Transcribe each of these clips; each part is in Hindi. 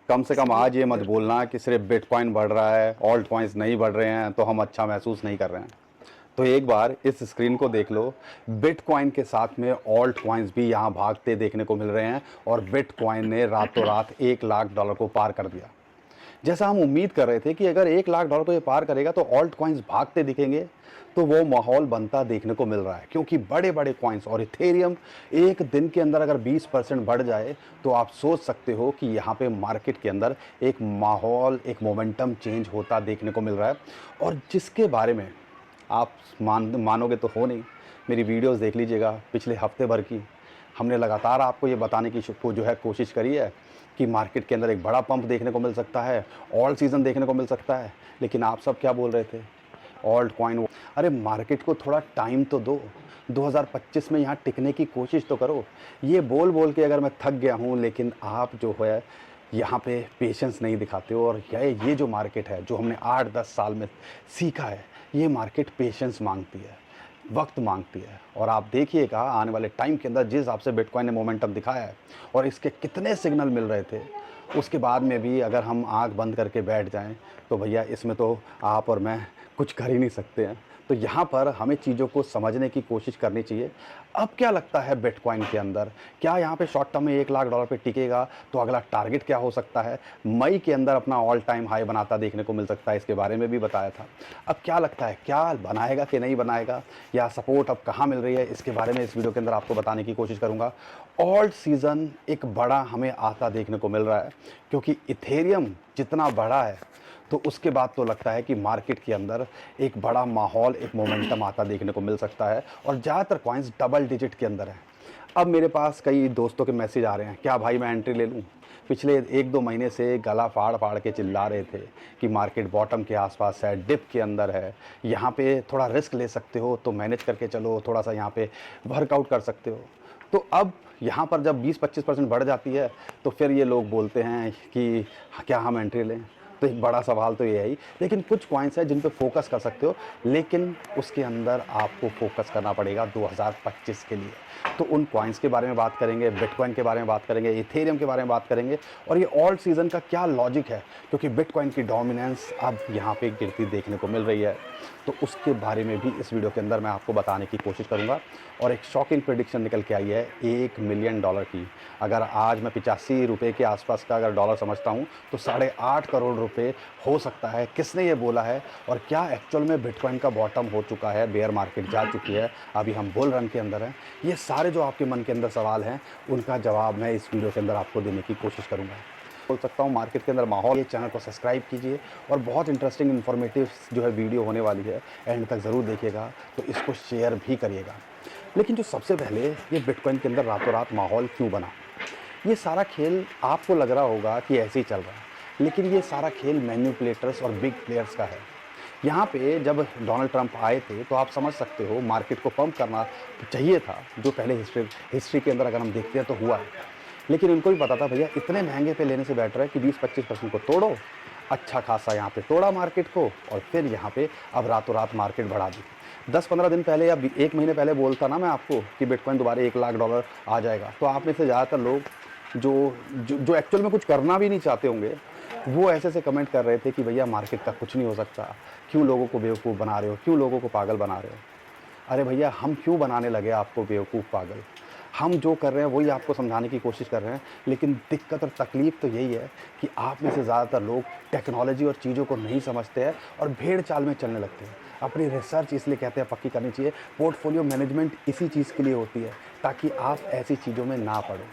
कम से कम आज ये मत बोलना कि सिर्फ बिटकॉइन बढ़ रहा है, ऑल्ट कॉइन्स नहीं बढ़ रहे हैं तो हम अच्छा महसूस नहीं कर रहे हैं। तो एक बार इस स्क्रीन को देख लो, बिटकॉइन के साथ में ऑल्ट कॉइन्स भी यहाँ भागते देखने को मिल रहे हैं और बिटकॉइन ने रातों रात $1 लाख को पार कर दिया। जैसा हम उम्मीद कर रहे थे कि अगर $1 लाख को ये पार करेगा तो ऑल्ट कॉइन्स भागते दिखेंगे, तो वो माहौल बनता देखने को मिल रहा है। क्योंकि बड़े बड़े कॉइन्स और इथेरियम एक दिन के अंदर अगर 20% बढ़ जाए तो आप सोच सकते हो कि यहाँ पे मार्केट के अंदर एक माहौल, एक मोमेंटम चेंज होता देखने को मिल रहा है। और जिसके बारे में आप मानोगे तो हो नहीं, मेरी वीडियोस देख लीजिएगा पिछले हफ्ते भर की। हमने लगातार आपको ये बताने की जो है कोशिश करी है कि मार्केट के अंदर एक बड़ा पंप देखने को मिल सकता है, ऑल सीज़न देखने को मिल सकता है। लेकिन आप सब क्या बोल रहे थे? ऑल्ट कॉइन, अरे मार्केट को थोड़ा टाइम तो दो, 2025 में यहाँ टिकने की कोशिश तो करो। ये बोल बोल के अगर मैं थक गया हूँ, लेकिन आप जो है यहाँ पे पेशेंस नहीं दिखाते हो। और ये जो मार्केट है, जो हमने 8-10 साल में सीखा है, ये मार्केट पेशेंस मांगती है, वक्त मांगती है। और आप देखिएगा आने वाले टाइम के अंदर जिस हिसाब से बिटकॉइन ने मोमेंटम दिखाया है और इसके कितने सिग्नल मिल रहे थे, उसके बाद में भी अगर हम आंख बंद करके बैठ जाएं तो भैया इसमें तो आप और मैं कुछ कर ही नहीं सकते हैं। तो यहाँ पर हमें चीज़ों को समझने की कोशिश करनी चाहिए। अब क्या लगता है बिटकॉइन के अंदर, क्या यहाँ पे शॉर्ट टर्म में $1 लाख पे टिकेगा? तो अगला टारगेट क्या हो सकता है? मई के अंदर अपना ऑल टाइम हाई बनाता देखने को मिल सकता है, इसके बारे में भी बताया था। अब क्या लगता है, क्या बनाएगा कि नहीं बनाएगा, या सपोर्ट अब कहाँ मिल रही है, इसके बारे में इस वीडियो के अंदर आपको बताने की कोशिश करूँगा। ऑल्ट सीज़न एक बड़ा हमें आता देखने को मिल रहा है, क्योंकि इथेरियम जितना बड़ा है तो उसके बाद तो लगता है कि मार्केट के अंदर एक बड़ा माहौल, एक मोमेंटम आता देखने को मिल सकता है। और ज़्यादातर कॉइन्स डबल डिजिट के अंदर है। अब मेरे पास कई दोस्तों के मैसेज आ रहे हैं, क्या भाई मैं एंट्री ले लूँ? पिछले 1-2 महीने से गला फाड़ फाड़ के चिल्ला रहे थे कि मार्केट बॉटम के आसपास है, डिप के अंदर है, यहाँ पे थोड़ा रिस्क ले सकते हो तो मैनेज करके चलो, थोड़ा सा यहाँ पे वर्कआउट कर सकते हो। तो अब यहाँ पर जब 20-25% बढ़ जाती है तो फिर ये लोग बोलते हैं कि क्या हम एंट्री लें? तो एक बड़ा सवाल तो ये है ही। लेकिन कुछ पॉइंट्स हैं जिन पे फोकस कर सकते हो, लेकिन उसके अंदर आपको फोकस करना पड़ेगा 2025 के लिए। तो उन पॉइंट्स के बारे में बात करेंगे, बिटकॉइन के बारे में बात करेंगे, इथेरियम के बारे में बात करेंगे, और ये ऑल्ट सीज़न का क्या लॉजिक है, क्योंकि बिटकॉइन की डोमिनेंस अब यहाँ पे गिरती देखने को मिल रही है। तो उसके बारे में भी इस वीडियो के अंदर मैं आपको बताने की कोशिश करूँगा। और एक शॉकिंग प्रेडिक्शन निकल के आई है $1 मिलियन की। अगर आज मैं 85 रुपये के आसपास का अगर डॉलर समझता हूँ तो 8.5 करोड़ रुपए हो सकता है। किसने ये बोला है, और क्या एक्चुअल में बिटकॉइन का बॉटम हो चुका है, बेयर मार्केट जा चुकी है, अभी हम बुल रन के अंदर हैं? ये सारे जो आपके मन के अंदर सवाल हैं, उनका जवाब मैं इस वीडियो के अंदर आपको देने की कोशिश करूँगा। बोल सकता हूँ मार्केट के अंदर माहौल। ये चैनल को सब्सक्राइब कीजिए, और बहुत इंटरेस्टिंग इन्फॉर्मेटिव जो है वीडियो होने वाली है, एंड तक ज़रूर देखिएगा, तो इसको शेयर भी करिएगा। लेकिन जो सबसे पहले ये बिटकॉइन के अंदर रातों रात माहौल क्यों बना, ये सारा खेल आपको लग रहा होगा कि ऐसे ही चल रहा है, लेकिन ये सारा खेल मैन्युपुलेटर्स और बिग प्लेयर्स का है। यहाँ पे जब डोनाल्ड ट्रंप आए थे तो आप समझ सकते हो मार्केट को पंप करना चाहिए था, जो पहले हिस्ट्री के अंदर अगर हम देखते हैं तो हुआ है। लेकिन उनको भी पता था भैया इतने महंगे पे लेने से बेटर है कि 20-25% को तोड़ो। अच्छा खासा यहाँ पे तोड़ा मार्केट को, और फिर यहाँ पे अब रातों रात मार्केट बढ़ा दी। 10-15 दिन पहले या 1 महीने पहले बोलता ना मैं आपको कि बिटकॉइन दोबारा $1 लाख आ जाएगा, तो आप में से ज़्यादातर लोग जो एक्चुअल में कुछ करना भी नहीं चाहते होंगे, वो ऐसे कमेंट कर रहे थे कि भैया मार्केट का कुछ नहीं हो सकता, क्यों लोगों को बेवकूफ़ बना रहे हो, क्यों लोगों को पागल बना रहे हो। अरे भैया हम क्यों बनाने लगे आपको बेवकूफ़ पागल? हम जो कर रहे हैं वही आपको समझाने की कोशिश कर रहे हैं। लेकिन दिक्कत और तकलीफ़ तो यही है कि आप में से ज़्यादातर लोग टेक्नोलॉजी और चीज़ों को नहीं समझते हैं और भेड़ चाल में चलने लगते हैं। अपनी रिसर्च इसलिए कहते हैं पक्की करनी चाहिए, पोर्टफोलियो मैनेजमेंट इसी चीज़ के लिए होती है, ताकि आप ऐसी चीज़ों में ना पड़ें।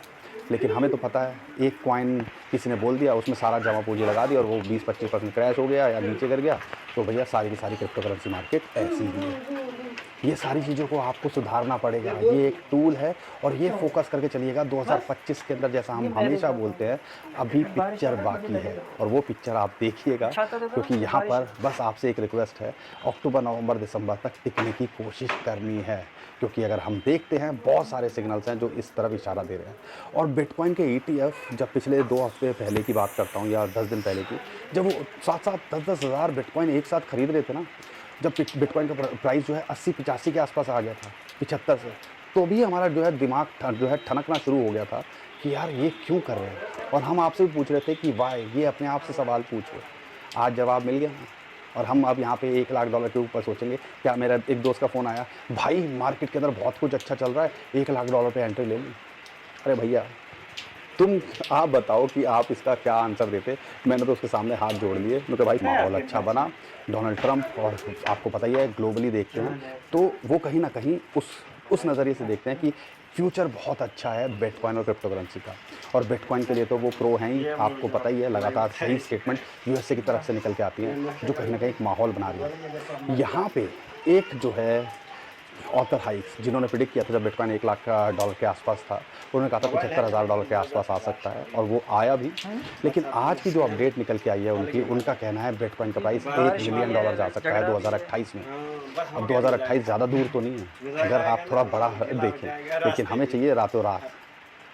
लेकिन हमें तो पता है, एक कॉइन किसी ने बोल दिया, उसमें सारा जमा पूंजी लगा दी और वो 20-25% क्रैश हो गया या नीचे गिर गया, तो भैया सारी की सारी क्रिप्टो करेंसी मार्केट ऐसी ही है। ये सारी चीज़ों को आपको सुधारना पड़ेगा। ये एक टूल है, और ये फोकस करके चलिएगा 2025 के अंदर। जैसा हम हमेशा बोलते हैं, अभी पिक्चर बाकी है, और वो पिक्चर आप देखिएगा, क्योंकि यहाँ पर बस आपसे एक रिक्वेस्ट है, अक्टूबर नवंबर दिसंबर तक टिकने की कोशिश करनी है। क्योंकि अगर हम देखते हैं बहुत सारे सिग्नल्स हैं जो इस तरफ इशारा दे रहे हैं। और बिटकॉइन के ETF जब पिछले 2 हफ्ते पहले की बात करता हूँ, या 10 दिन पहले की, जब वो 7-7, 10-10 हज़ार बिटकॉइन एक साथ खरीद रहे थे ना, जब बिटकॉइन का प्राइस जो है 80-85 के आसपास आ गया था, 75 से, तो भी हमारा जो है दिमाग जो है ठनकना शुरू हो गया था कि यार ये क्यों कर रहे हैं। और हम आपसे भी पूछ रहे थे कि वाई, ये अपने आप से सवाल पूछो। आज जवाब मिल गया ना। और हम अब यहाँ पे $1 लाख के ऊपर सोचेंगे। क्या मेरा एक दोस्त का फ़ोन आया, भाई मार्केट के अंदर बहुत कुछ अच्छा चल रहा है, $1 लाख पे एंट्री ले ली। अरे भैया तुम आप बताओ कि आप इसका क्या आंसर देते। मैंने तो उसके सामने हाथ जोड़ लिए, मैं कहा भाई माहौल अच्छा बना, डोनाल्ड ट्रंप, और आपको पता ही है ग्लोबली देखते हैं तो वो कहीं ना कहीं उस नज़रिए से देखते हैं कि फ्यूचर बहुत अच्छा है बिटकॉइन और क्रिप्टो करेंसी का। और बिटकॉइन के लिए तो वो प्रो हैं ही, आपको पता ही है, लगातार सही स्टेटमेंट यूएसए की तरफ से निकल के आती हैं जो कहीं ना कहीं एक माहौल बना रही है। यहाँ पे एक जो है ऑथर हाइक्स, जिन्होंने प्रिडिक्ट किया था जब बिटकॉइन $1 लाख के आसपास था, उन्होंने कहा था $75,000 के आसपास आ सकता है, और वो आया भी। लेकिन आज की जो अपडेट निकल के आई है उनका कहना है बिटकॉइन का प्राइस $1 मिलियन जा सकता है 2028 में। अब 2028 ज़्यादा दूर तो नहीं है अगर आप थोड़ा बड़ा देखें, लेकिन हमें चाहिए रातों रात,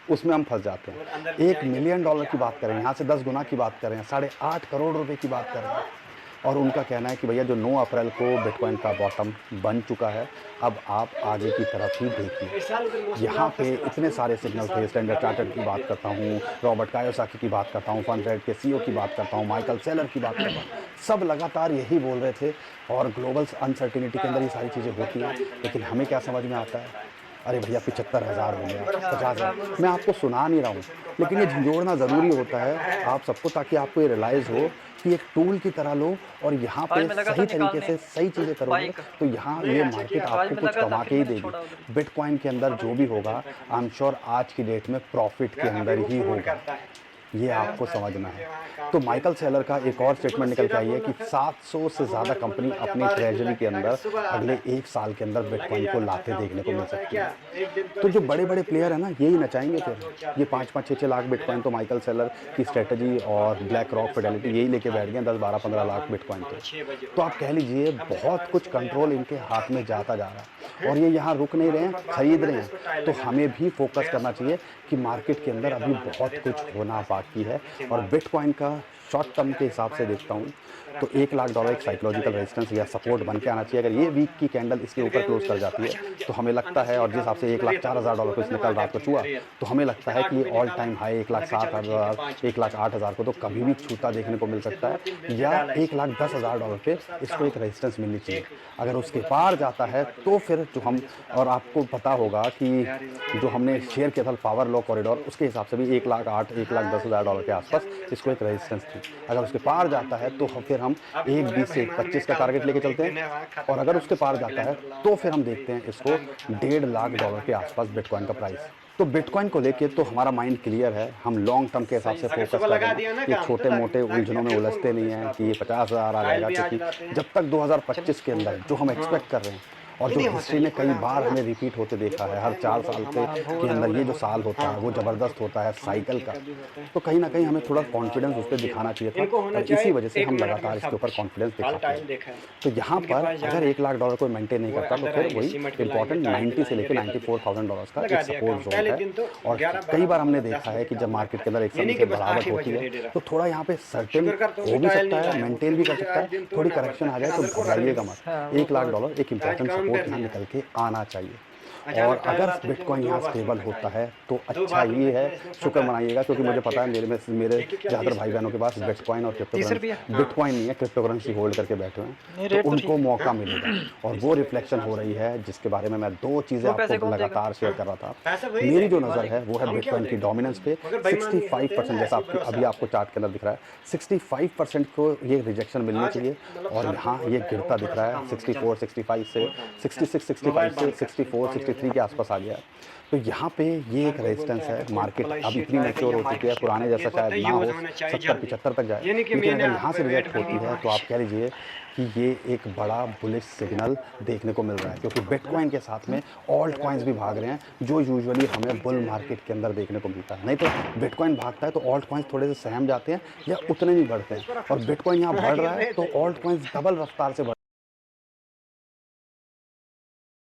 उसमें हम फंस जाते हैं। $1 मिलियन की बात करें, यहाँ से 10 गुना की बात करें, 8.5 करोड़ रुपए की बात करें। और उनका कहना है कि भैया जो 9 अप्रैल को बिटकॉइन का बॉटम बन चुका है, अब आप आगे की तरफ ही देखिए। यहाँ पे इतने सारे सिग्नल थे, स्टैंडर्ड चार्टर्ड की बात करता हूँ, रॉबर्ट कायोसाकी की बात करता हूँ, फंडरेड के सीईओ की बात करता हूँ, माइकल सेलर की बात करता हूँ, सब लगातार यही बोल रहे थे। और ग्लोबल अनसर्टिनिटी के अंदर ये सारी चीज़ें होती हैं, लेकिन हमें क्या समझ में आता है, अरे भैया 75,000 हो गया, 50,000। मैं आपको सुना नहीं रहा हूँ, लेकिन ये झंझोड़ना ज़रूरी होता है आप सबको, ताकि आपको ये रियलाइज़ हो कि एक टूल की तरह लो और यहाँ पे सही तरीके से सही चीज़ें करोगे तो यहाँ ये मार्केट आपको कुछ कमा के ही देगी। बिटकॉइन के अंदर जो भी होगा, आई एम श्योर आज की डेट में प्रॉफिट के अंदर ही होगा, ये आपको समझना है। तो माइकल सेलर का एक और स्टेटमेंट निकल के आई है कि 700 से ज़्यादा कंपनी अपनी ट्रेजरी के अंदर अगले 1 साल के अंदर बिटकॉइन को लाते देखने को मिल सकती है। तो जो बड़े बड़े प्लेयर है ना, यही नचाएंगे फिर। ये 5-5, 6-6 लाख बिटकॉइन तो माइकल सेलर की स्ट्रेटजी और ब्लैक रॉक, फिडेलिटी यही लेके बैठ गए 10, 12, 15 लाख बिटकॉइन तो आप कह लीजिए बहुत कुछ कंट्रोल इनके हाथ में जाता जा रहा है, और ये यहाँ रुक नहीं रहे हैं, खरीद रहे हैं। तो हमें भी फोकस करना चाहिए कि मार्केट के अंदर अभी बहुत कुछ होना बाकी है। और बिटकॉइन का शॉर्ट टर्म के हिसाब से देखता हूँ तो $1 लाख एक साइकोलॉजिकल रेजिस्टेंस या सपोर्ट बन के आना चाहिए। अगर ये वीक की कैंडल इसके ऊपर क्लोज कर जाती है तो हमें लगता है, और जिस हिसाब से $1,04,000 को इसने कल रात को छुआ, तो हमें लगता है कि ये ऑल टाइम हाई $1,07,000, $1,08,000 को तो कभी भी छूता देखने को मिल सकता है, या $1,10,000 पे इसको एक रेजिस्टेंस मिलनी चाहिए। अगर उसके पार जाता है तो फिर जो हम, और आपको पता होगा कि जो हमने शेयर किया था पावर लॉ कॉरिडोर, उसके हिसाब से भी $1,08,000, $1,10,000 के आसपास इसको एक रेजिस्टेंस थी। अगर उसके पार जाता है तो फिर हम 1.20 से 1.25 का टारगेट लेके चलते हैं, और अगर उसके पार जाता है तो फिर हम देखते हैं इसको $1.5 लाख के आसपास बिटकॉइन का प्राइस। तो बिटकॉइन को लेके तो हमारा माइंड क्लियर है, हम लॉन्ग टर्म के हिसाब से फोकस कर रहे हैं। ये छोटे मोटे उलझनों में उलझते नहीं हैं कि ये 50,000 आ जाएगा, क्योंकि जब तक 2025 के अंदर जो हम एक्सपेक्ट कर रहे हैं, और जो हिस्ट्री ने कई बार हमें रिपीट होते देखा है, हर 4 साल के अंदर ये जो साल होता है वो ज़बरदस्त होता है साइकिल का, तो कहीं ना कहीं हमें थोड़ा कॉन्फिडेंस उस पर दिखाना चाहिए था, और इसी वजह से हम लगातार इसके ऊपर कॉन्फिडेंस दिखाते हैं। तो यहाँ पर अगर $1 लाख को मेंटेन नहीं करता तो फिर वही इंपॉर्टेंट 90 से लेकर $94,000 का एक सपोर्ट जोन है। और कई बार हमने देखा है कि जब मार्केट के अंदर एक समय से बढ़ावट होती है तो थोड़ा यहाँ पे सर्टेन हो भी सकता है, मेंटेन भी कर सकता है, थोड़ी करेक्शन आ जाए तो घबराइएगा मत। $1 लाख एक इंपॉर्टेंट सपोर्ट यहाँ निकल के आना चाहिए। और अगर बिटकॉइन यहाँ स्टेबल होता है तो अच्छा ये है, शुक्र मनाइएगा, क्योंकि मुझे पता है मेरे ज़्यादातर भाई बहनों के पास बिटकॉइन और क्रिप्टो करेंसी, बिटकॉइन नहीं है, क्रिप्टो करेंसी होल्ड करके बैठे हुए हैं, तो उनको मौका मिलेगा। और वो रिफ्लेक्शन हो रही है जिसके बारे में मैं 2 चीज़ें आपको लगातार शेयर कर रहा था। मेरी जो नज़र है वो है बिटकॉइन की डोमिनेंस पे 65%, जैसा अभी आपको चार्ट के अंदर दिख रहा है, 65% को ये रिजेक्शन मिलनी चाहिए, और यहाँ ये गिरता दिख रहा है 64, 65 से 66, 65 से 64, 63 के आसपास आ गया। तो यहाँ पे ये एक रेजिस्टेंस है। मार्केट अब इतनी मैच्योर हो चुकी है, पुराने जैसा शायद ना हो, 70-75 तक जाए, लेकिन अगर यहाँ से रिजेक्ट होती है तो आप कह लीजिए कि ये एक बड़ा बुलिश सिग्नल देखने को मिल रहा है, क्योंकि बिटकॉइन के साथ में ऑल्ट कॉइन्स भी भाग रहे हैं, जो यूजुअली हमें बुल मार्केट के अंदर देखने को मिलता है। नहीं तो बिटकॉइन भागता है तो ऑल्ट कॉइन्स थोड़े से सहम जाते हैं या उतने नहीं बढ़ते हैं, और बिटकॉइन यहाँ बढ़ रहा है तो ऑल्ट कॉइन्स डबल रफ्तार से बढ़